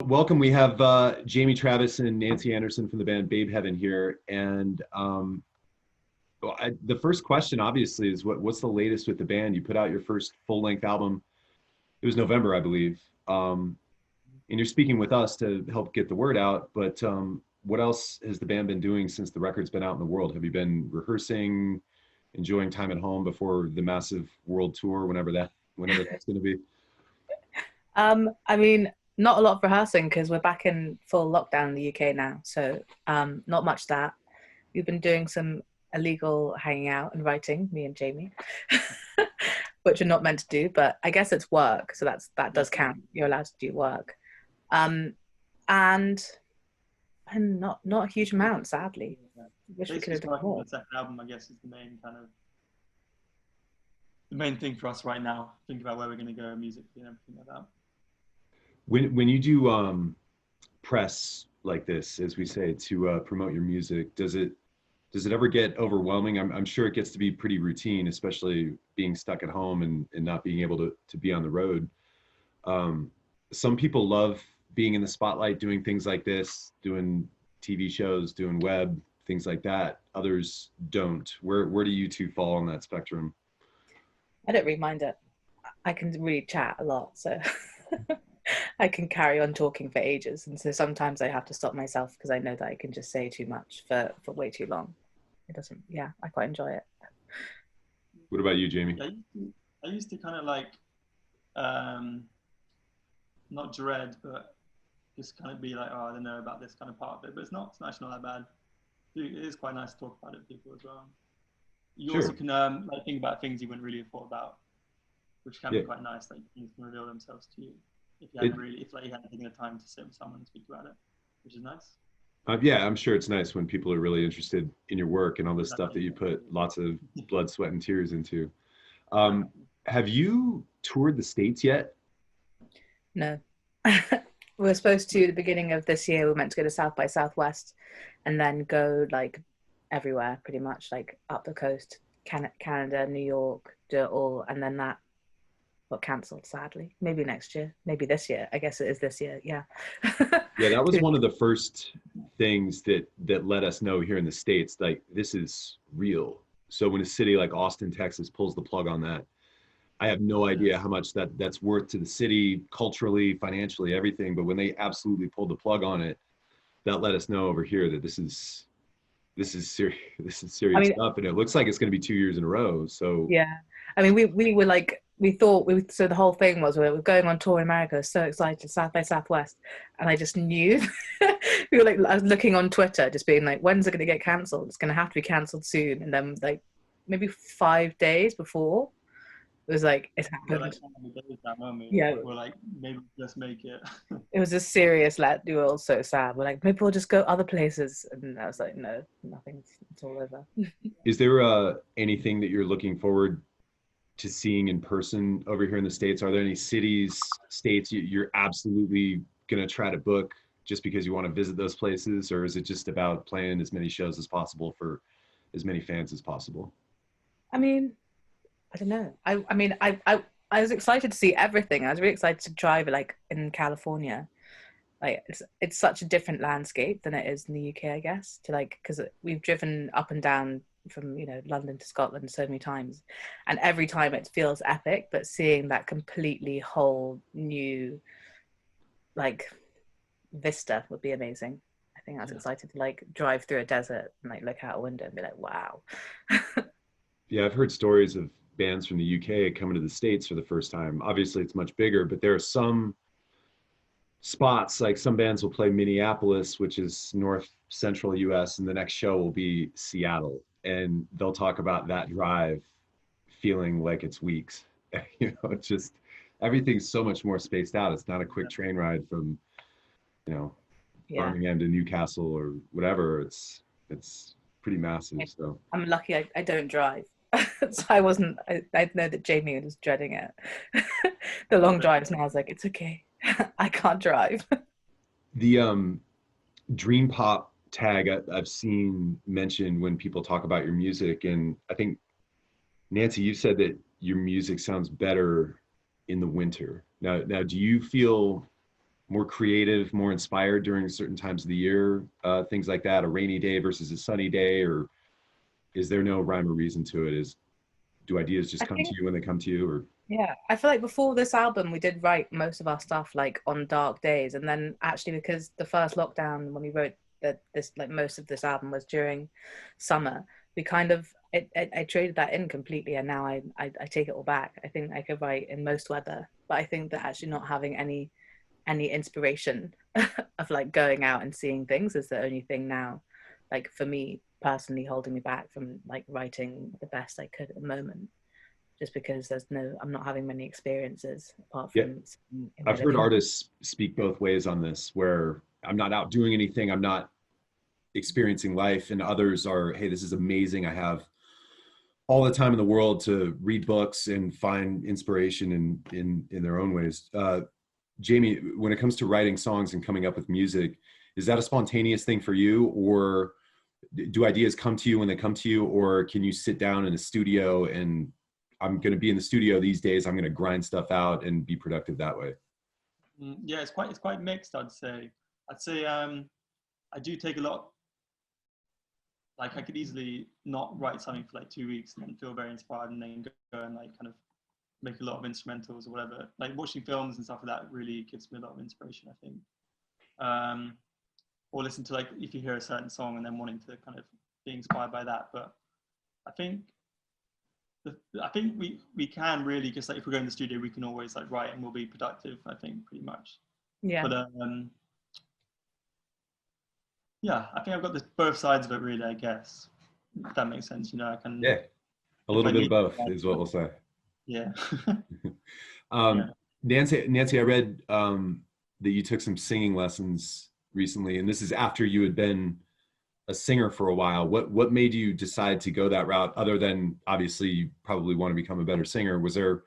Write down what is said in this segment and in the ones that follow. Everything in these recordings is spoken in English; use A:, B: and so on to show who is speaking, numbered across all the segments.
A: Welcome. We have Jamie Travis and Nancy Andersen from the band Babeheaven here. And the first question, obviously, is what's the latest with the band? You put out your first full-length album. It was November, I believe. And you're speaking with us to help get the word out. But what else has the band been doing since the record's been out in the world? Have you been rehearsing, enjoying time at home before the massive world tour, whenever that's going to be?
B: I mean, not a lot of rehearsing because we're back in full lockdown in the UK now. So not much that. We've been doing some illegal hanging out and writing, me and Jamie, which are not meant to do, but I guess it's work. So that does count. You're allowed to do work. And not a huge amount, sadly. Wish we could have done more.
C: The second album, I guess, is the main thing for us right now. Think about where we're going to go musically and everything like that.
A: When you do press like this, as we say, to promote your music, does it ever get overwhelming? I'm sure it gets to be pretty routine, especially being stuck at home and not being able to be on the road. Some people love being in the spotlight, doing things like this, doing TV shows, doing web, things like that. Others don't. Where do you two fall on that spectrum?
B: I don't really mind it. I can really chat a lot, so I can carry on talking for ages. And so sometimes I have to stop myself because I know that I can just say too much for way too long. It doesn't, yeah, I quite enjoy it.
A: What about you, Jamie?
C: I used to kind of like, not dread, but just kind of be like, oh, I don't know about this kind of part of it, but it's actually not that bad. It is quite nice to talk about it to people as well. You also can like think about things you wouldn't really have thought about, which can be quite nice. Like things can reveal themselves to you if you hadn't taken the time to sit with someone and speak about it, which is nice.
A: Yeah, I'm sure it's nice when people are really interested in your work and all this stuff that you put lots of blood, sweat, and tears into. Have you toured the States yet?
B: No. We were supposed to, the beginning of this year, we were meant to go to South by Southwest and then go like everywhere pretty much, like up the coast, Canada, New York, do it all, and then that got cancelled, sadly. Maybe next year, maybe this year. I guess it is this year, yeah.
A: Yeah, that was one of the first things that let us know here in the States, like, this is real. So when a city like Austin, Texas pulls the plug on that, I have no idea how much that's worth to the city, culturally, financially, everything. But when they absolutely pulled the plug on it, that let us know over here that this is serious. This is serious stuff, and it looks like it's going to be 2 years in a row. So
B: yeah, I mean, we were like, so the whole thing was we were going on tour in America, so excited, South by Southwest, and I just knew. We were like, I was looking on Twitter, just being like, when's it going to get cancelled? It's going to have to be cancelled soon. And then like maybe 5 days before, it was like, it's happened.
C: Yeah, we're like, maybe just make it.
B: It was a serious we were all so sad. We're like, maybe we'll just go other places. And I was like, no, nothing. It's all over.
A: Is there anything that you're looking forward to seeing in person over here in the States? Are there any cities, states you're absolutely going to try to book just because you want to visit those places? Or is it just about playing as many shows as possible for as many fans as possible?
B: I mean, I don't know. I mean, I was excited to see everything. I was really excited to drive like in California. Like it's such a different landscape than it is in the UK, I guess. To like, because we've driven up and down from London to Scotland so many times, and every time it feels epic. But seeing that completely whole new like vista would be amazing. I think I was excited to like drive through a desert and like look out a window and be like, wow.
A: Yeah, I've heard stories of bands from the UK coming to the States for the first time. Obviously it's much bigger, but there are some spots, like some bands will play Minneapolis, which is north central US, and the next show will be Seattle, and they'll talk about that drive feeling like it's weeks. It's just, everything's so much more spaced out. It's not a quick train ride from Birmingham to Newcastle or whatever. It's pretty massive. So
B: I'm lucky I don't drive. So I know that Jamie was dreading it. The long drives, and I was like, it's okay. I can't drive.
A: The dream pop tag I've seen mentioned when people talk about your music, and I think, Nancy, you said that your music sounds better in the winter. Now do you feel more creative, more inspired during certain times of the year, things like that, a rainy day versus a sunny day, or is there no rhyme or reason to it? Do ideas just
B: I
A: come to
B: think,
A: you when they come to you, or?
B: yeah, I feel like before this album, we did write most of our stuff like on dark days. And then actually, because the first lockdown, when we wrote this, like most of this album was during summer, we kind of, I traded that in completely. And now I take it all back. I think I could write in most weather, but I think that actually not having any inspiration of like going out and seeing things is the only thing now, like for me personally, holding me back from like writing the best I could at the moment, just because I'm not having many experiences apart
A: Yeah,
B: from in my
A: I've heard
B: living room.
A: artists speak both ways on this, where I'm not out doing anything, I'm not experiencing life, and others are, hey, this is amazing. I have all the time in the world to read books and find inspiration in their own ways. Jamie, when it comes to writing songs and coming up with music, is that a spontaneous thing for you, or do ideas come to you when they come to you, or can you sit down in a studio and I'm going to be in the studio these days, I'm going to grind stuff out and be productive that way?
C: Yeah, it's quite mixed. I'd say I do take a lot. Like I could easily not write something for like 2 weeks and then feel very inspired and then go and like kind of make a lot of instrumentals or whatever. Like watching films and stuff like that really gives me a lot of inspiration, I think. Or listen to, like, if you hear a certain song and then wanting to kind of be inspired by that. But I think we can really just, like, if we go in the studio, we can always like write and we'll be productive, I think, pretty much.
B: Yeah.
C: But yeah, I think I've got both sides of it really, I guess. If that makes sense, you know, I can.
A: Yeah, a
C: If
A: little
C: I
A: bit of
C: need
A: both
C: to,
A: is what we'll say.
C: yeah.
A: um,
C: Yeah.
A: Nancy, I read that you took some singing lessons recently, and this is after you had been a singer for a while. What made you decide to go that route, other than obviously you probably want to become a better singer? Was there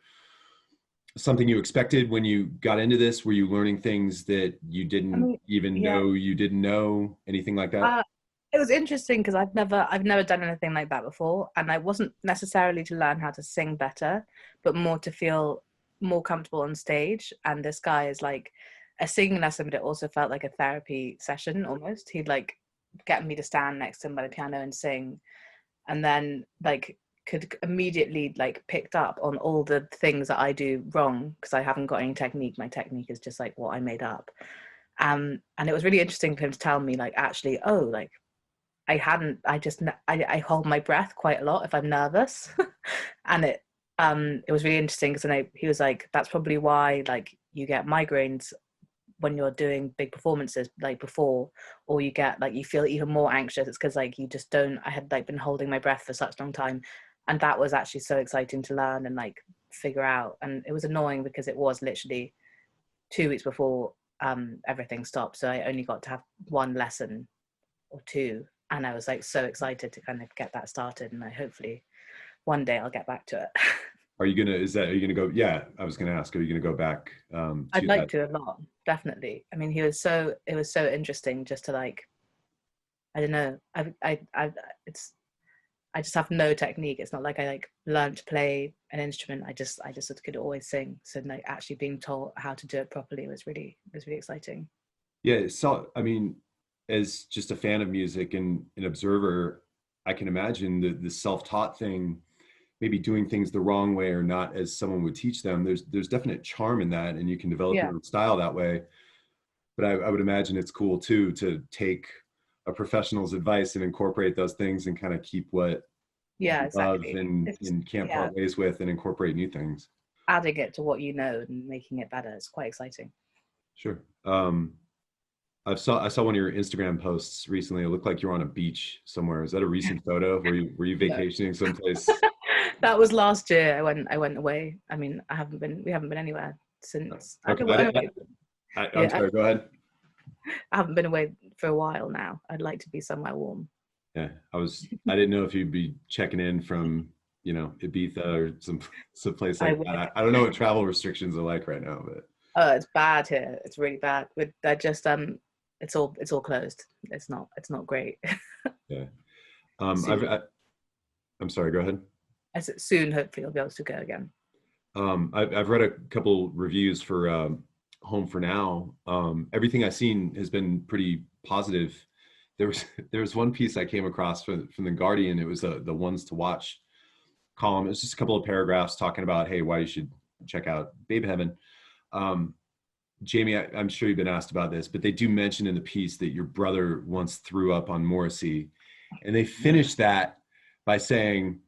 A: something you expected when you got into this? Were you learning things that you
B: I
A: didn't
B: mean,
A: even
B: yeah.
A: know you didn't know? Anything like that?
B: It was interesting because I've never done anything like that before, and I wasn't necessarily to learn how to sing better, but more to feel more comfortable on stage. And this guy is like a singing lesson, but it also felt like a therapy session almost. He'd like get me to stand next to him by the piano and sing, and then like could immediately like picked up on all the things that I do wrong because I haven't got any technique. My technique is just like what I made up. And it was really interesting for him to tell me like, actually, oh, like I hold my breath quite a lot if I'm nervous. And it was really interesting because he was like, that's probably why like you get migraines when you're doing big performances like before, or you get like you feel even more anxious. It's because like you just don't. I had like been holding my breath for such a long time, and that was actually so exciting to learn and like figure out. And it was annoying because it was literally 2 weeks before everything stopped, so I only got to have one lesson or two, and I was like so excited to kind of get that started, and I hopefully one day I'll get back to it.
A: Are you gonna go? Yeah, I was gonna ask, are you gonna go back
B: I'd
A: to
B: like
A: that?
B: to a lot, definitely. I mean, it was so interesting just to like, I don't know, it's, I just have no technique. It's not like I like learned to play an instrument. I just could always sing. So like actually being taught how to do it properly was really exciting.
A: Yeah, so I mean, as just a fan of music and an observer, I can imagine the self-taught thing, maybe doing things the wrong way or not as someone would teach them. There's definite charm in that, and you can develop
B: Yeah.
A: your own style that way. But I would imagine it's cool too to take a professional's advice and incorporate those things and kind of keep what
B: Yeah,
A: you love
B: exactly. It's
A: and can't
B: yeah,
A: part ways with, and incorporate new things.
B: adding it to what you know and making it better. It's quite exciting.
A: Sure. I saw one of your Instagram posts recently. It looked like you're on a beach somewhere. Is that a recent photo? Were you
B: No.
A: vacationing someplace?
B: That was last year. I went away. I mean, we haven't been anywhere since.
A: Okay, I'm
B: Yeah,
A: sorry. Go ahead.
B: I haven't been away for a while now. I'd like to be somewhere warm.
A: Yeah, I didn't know if you'd be checking in from, Ibiza or some place
B: I
A: like
B: would.
A: that. I don't know what travel restrictions are like right now, but
B: It's bad here. It's really bad. With that, just it's all closed. It's not great.
A: yeah.
B: Soon,
A: I'm sorry. Go ahead.
B: as soon, hopefully, I'll be able to go again.
A: I've read a couple reviews for home for now. Everything I've seen has been pretty positive. There was one piece I came across from the Guardian. It was the ones to watch column. It was just a couple of paragraphs talking about, hey, why you should check out Babeheaven. Jamie, I'm sure you've been asked about this, but they do mention in the piece that your brother once threw up on Morrissey, and they finish that by saying,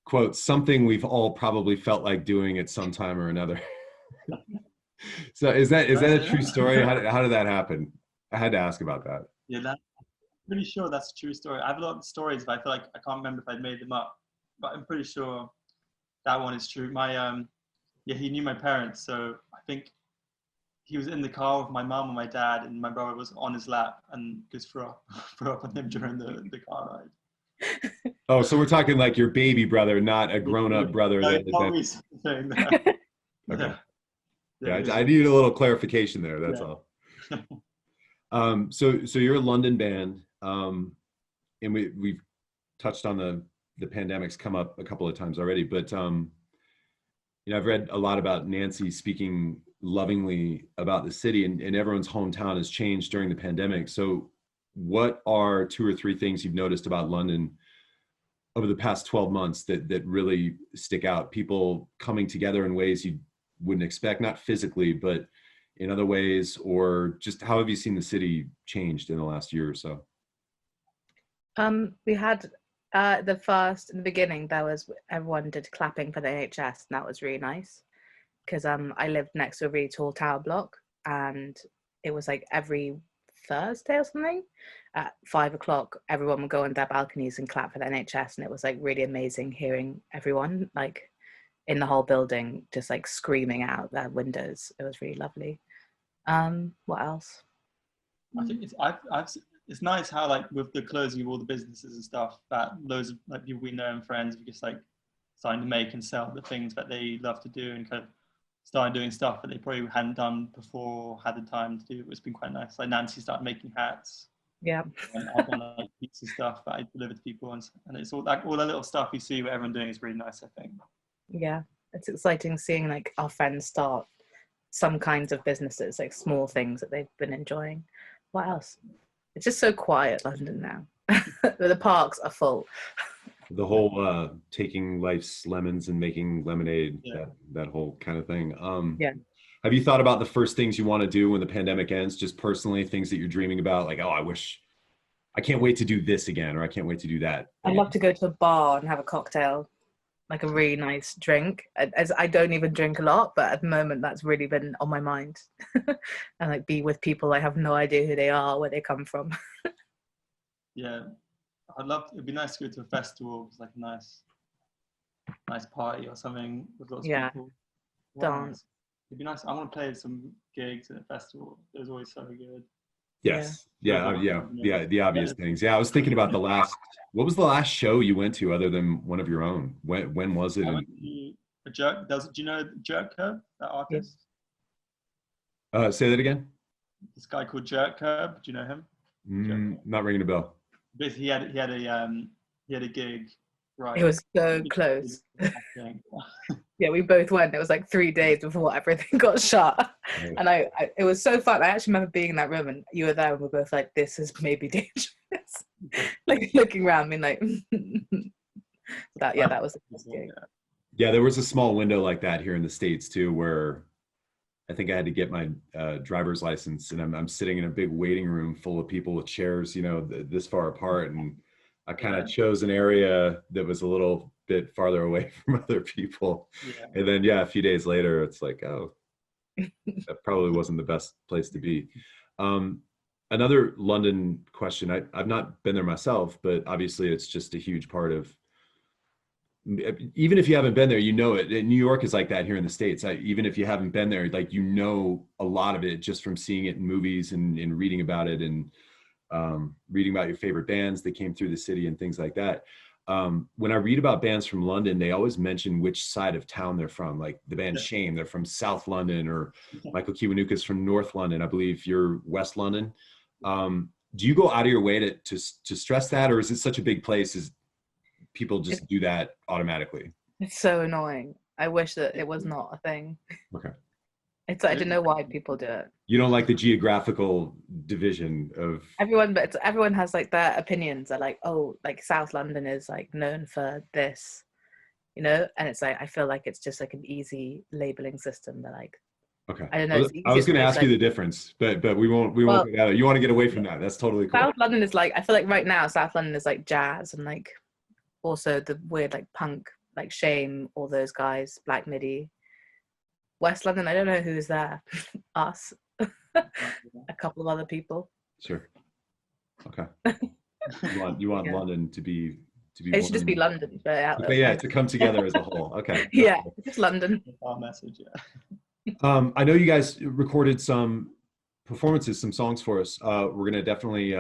A: quote, something we've all probably felt like doing at some time or another. So is that a true story? How did that happen? I had to ask about that.
C: Yeah, I'm pretty sure that's a true story. I have a lot of stories, but I feel like I can't remember if I'd made them up. But I'm pretty sure that one is true. My yeah, he knew my parents, so I think he was in the car with my mum and my dad, and my brother was on his lap and just threw up on him during the car ride.
A: Oh, so we're talking like your baby brother, not a grown-up brother.
C: No,
A: that
C: saying that.
A: Okay.
C: Yeah,
A: I needed a little clarification there. That's all. So you're a London band, and we've touched on the pandemic's come up a couple of times already, but I've read a lot about Nancy speaking lovingly about the city, and everyone's hometown has changed during the pandemic. So what are 2 or 3 things you've noticed about London over the past 12 months that really stick out? People coming together in ways you wouldn't expect, not physically, but in other ways, or just how have you seen the city changed in the last year or so?
B: We had in the beginning, there was everyone did clapping for the NHS, and that was really nice because I lived next to a really tall tower block, and it was like every Thursday or something at 5 o'clock, everyone would go on their balconies and clap for the NHS, and it was like really amazing hearing everyone like in the whole building just like screaming out their windows. It was really lovely. What else?
C: I think it's nice how like with the closing of all the businesses and stuff, that loads of like people we know and friends have just like starting to make and sell the things that they love to do, and kind of started doing stuff that they probably hadn't done before, had the time to do. It's been quite nice. Like Nancy started making hats.
B: Yeah.
C: And I've done like pizza stuff that I deliver to people, and it's all like all the little stuff you see what everyone doing is really nice, I think.
B: Yeah, it's exciting seeing like our friends start some kinds of businesses, like small things that they've been enjoying. What else? It's just so quiet, London now. The parks are full.
A: The whole taking life's lemons and making lemonade,
C: Yeah.
A: that whole kind of thing.
B: Yeah.
A: Have you thought about the first things you want to do when the pandemic ends? Just personally, things that you're dreaming about, like, oh, I can't wait to do this again, or I can't wait to do that
B: I'd love to go to a bar and have a cocktail, like a really nice drink. As I don't even drink a lot, but at the moment that's really been on my mind. And like be with people I have no idea who they are, where they come from.
C: Yeah, it'd be nice to go to a festival. It's like a nice party or something with lots of people.
B: Dance.
C: It'd be nice. I want to play some gigs at a festival. It was always so good.
A: Yes. Yeah. The obvious things. Yeah. I was thinking about what was the last show you went to other than one of your own? When was it?
C: I went to a Jerk. Do you know Jerk Curb, that artist?
A: Say that again.
C: This guy called Jerk Curb. Do you know him?
A: Not ringing a bell.
C: Basically, he had a gig. Right.
B: It was so close. Yeah, we both went. It was like 3 days before everything got shut.
A: Right.
B: And it was so fun. I actually remember being in that room and you were there and we were both like, this is maybe dangerous. Like looking around, being like, that was the best gig.
A: Yeah, there was a small window like that here in the States too, where I think I had to get my driver's license, and I'm sitting in a big waiting room full of people with chairs, this far apart, and I kind of chose an area that was a little bit farther away from other people. Yeah. And then, a few days later, it's like, oh, that probably wasn't the best place to be. Another London question. I've not been there myself, but obviously it's just a huge part of, even if you haven't been there, it. New York is like that here in the States. Even if you haven't been there, like, a lot of it just from seeing it in movies and reading about it, and reading about your favorite bands that came through the city and things like that. When I read about bands from London, they always mention which side of town they're from. Like the band Shame, they're from South London, or Michael Kiwanuka's from North London. I believe you're West London. Do you go out of your way to stress that, or is it such a big place as people just do that automatically?
B: It's so annoying. I wish that it was not a thing.
A: Okay.
B: I don't know why people do it.
A: You don't like the geographical division of
B: Everyone has like their opinions. They're like, oh, like South London is like known for this, you know, and it's like I feel like it's just like an easy labeling system. They're like,
A: okay.
B: I don't know.
A: I was going to ask you
B: like,
A: the difference, but we won't
B: well,
A: get out. You want to get away from that? That's totally cool.
B: South London is like, I feel like right now South London is like jazz and like also the weird like punk, like Shame, all those guys, Black Midi. West London, I don't know who's there. Us, a couple of other people.
A: Sure. Okay. You want
B: Yeah.
A: London to be.
B: It should just be London, but
A: yeah, to come together as a whole. Okay.
B: Yeah, just London.
C: Our message, yeah.
A: I know you guys recorded some performances, some songs for us. We're gonna definitely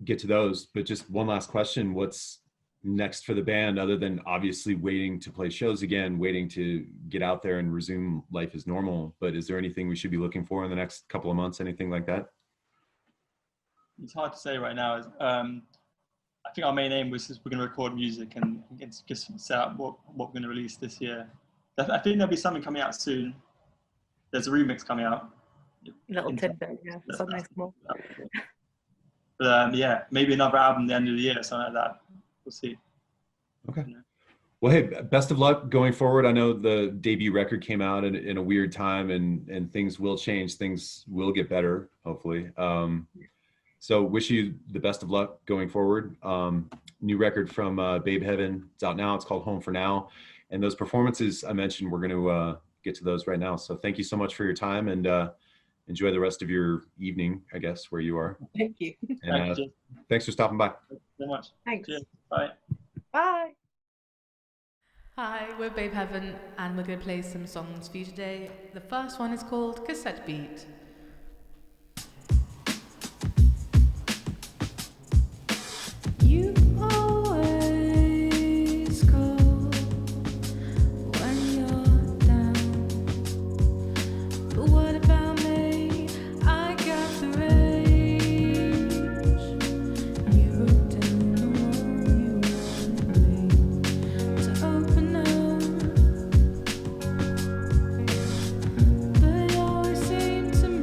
A: get to those, but just one last question: what's next for the band, other than obviously waiting to play shows again, waiting to get out there and resume life as normal? But is there anything we should be looking for in the next couple of months? Anything like that?
C: It's hard to say right now. I think our main aim was just we're going to record music and just set up what we're going to release this year. I think there'll be something coming out soon. There's a remix coming out.
B: Little tidbit, yeah, something small.
C: But yeah, maybe another album at the end of the year or something like that. We'll see.
A: Okay. Well, hey, best of luck going forward. I know the debut record came out in a weird time, and things will change. Things will get better, hopefully. So wish you the best of luck going forward. New record from Babeheaven. It's out now. It's called Home for Now. And those performances I mentioned, we're going to get to those right now. So thank you so much for your time, and enjoy the rest of your evening, I guess, where you are.
B: Thank you.
A: And thanks for stopping by.
C: Thanks so much.
B: Thanks.
C: Cheers. Bye.
B: Bye.
D: Hi, we're Babeheaven, and we're going to play some songs for you today. The first one is called Cassette Beat. You always call when you're down, but what about me? I got the range. You wrote down the one you wanted me to open up, but it always seemed to me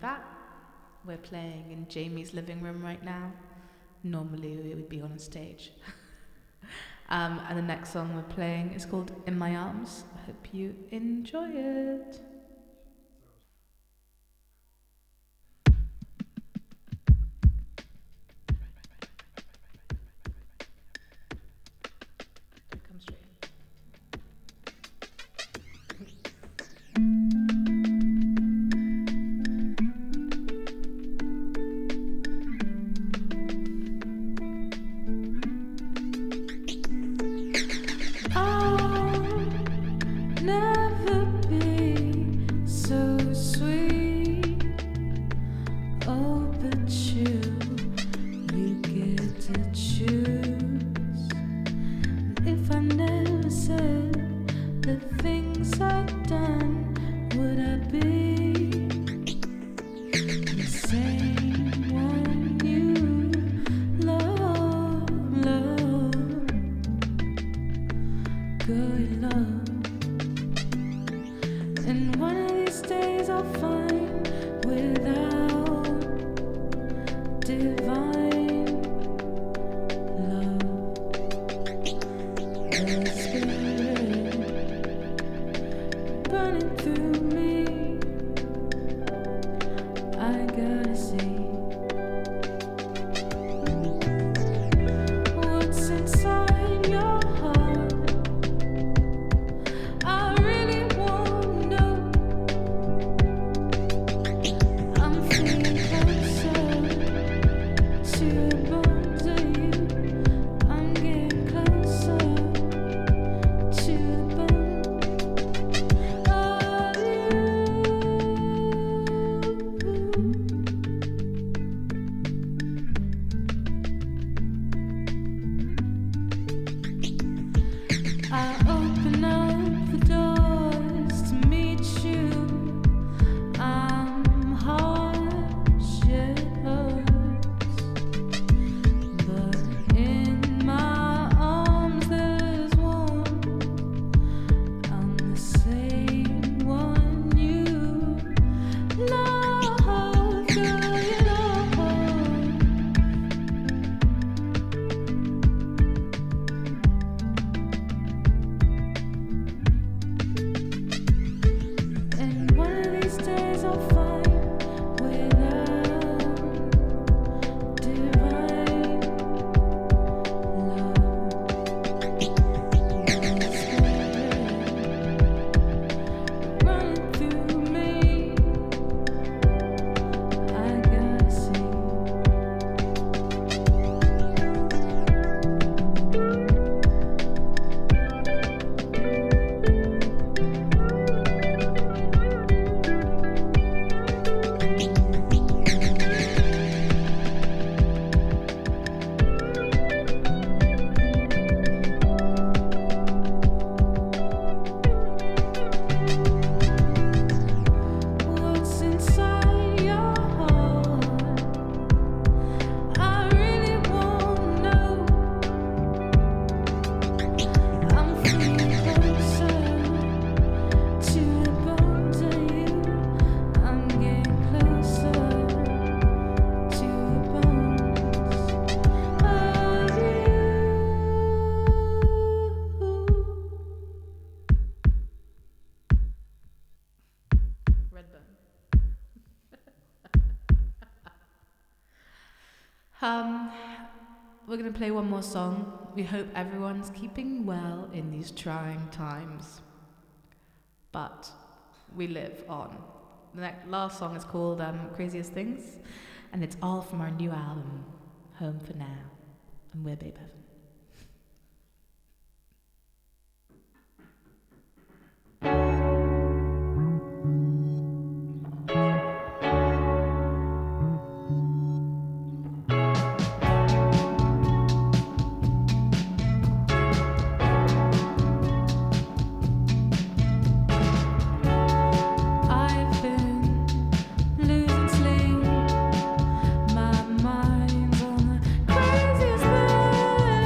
D: that. We're playing in Jamie's living room right now. Normally we would be on a stage. And the next song we're playing is called In My Arms. I hope you enjoy it. Come straight.
E: Never be so sweet. Oh, but you get to choose. If I never said the things I've done, would I be the same one you love, good love? And one of these days I'll find without divine love, the spirit burning through me. I gotta see what's inside your heart. I really won't know. I'm feeling closer to the bones of you. I'm getting closer to the bones of you. I open up the doors to meet you. I'm harsh, it hurts, but in my arms there's warmth. I'm the same one you love, girl, you know. And one of these days I'll find without divine love, the spirit running through me. I gotta see. What's inside your heart? I really won't know. I'm feeling closer to the bones of you. I'm getting closer to the bones of you.
D: Redbone. We're gonna play one more song. We hope everyone's keeping well in these trying times. But we live on. The last song is called Craziest Things, and it's all from our new album, Home for Now. And we're Babeheaven.
E: I've been losing sleep. My mind's on the craziest thing.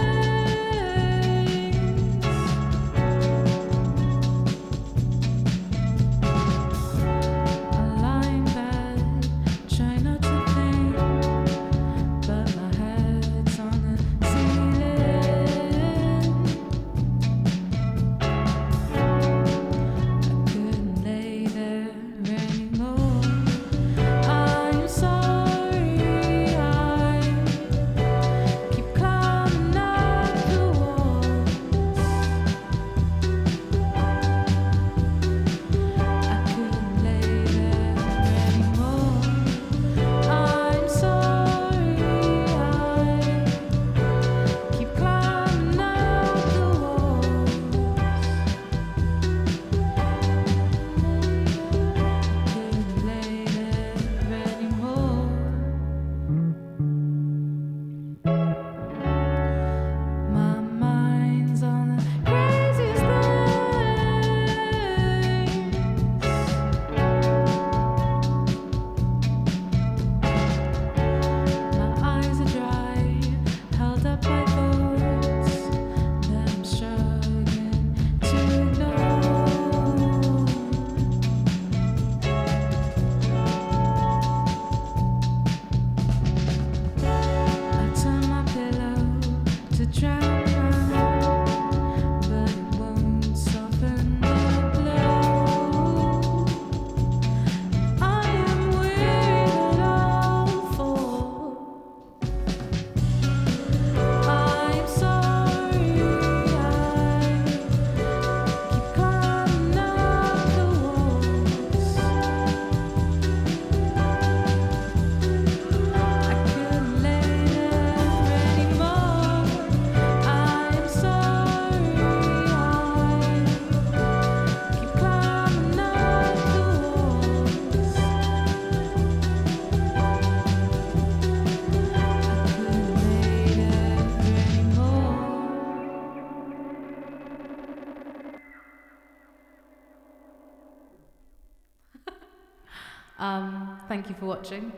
D: thank you for watching.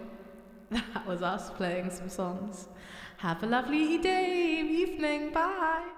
D: That was us playing some songs. Have a lovely day, evening, bye.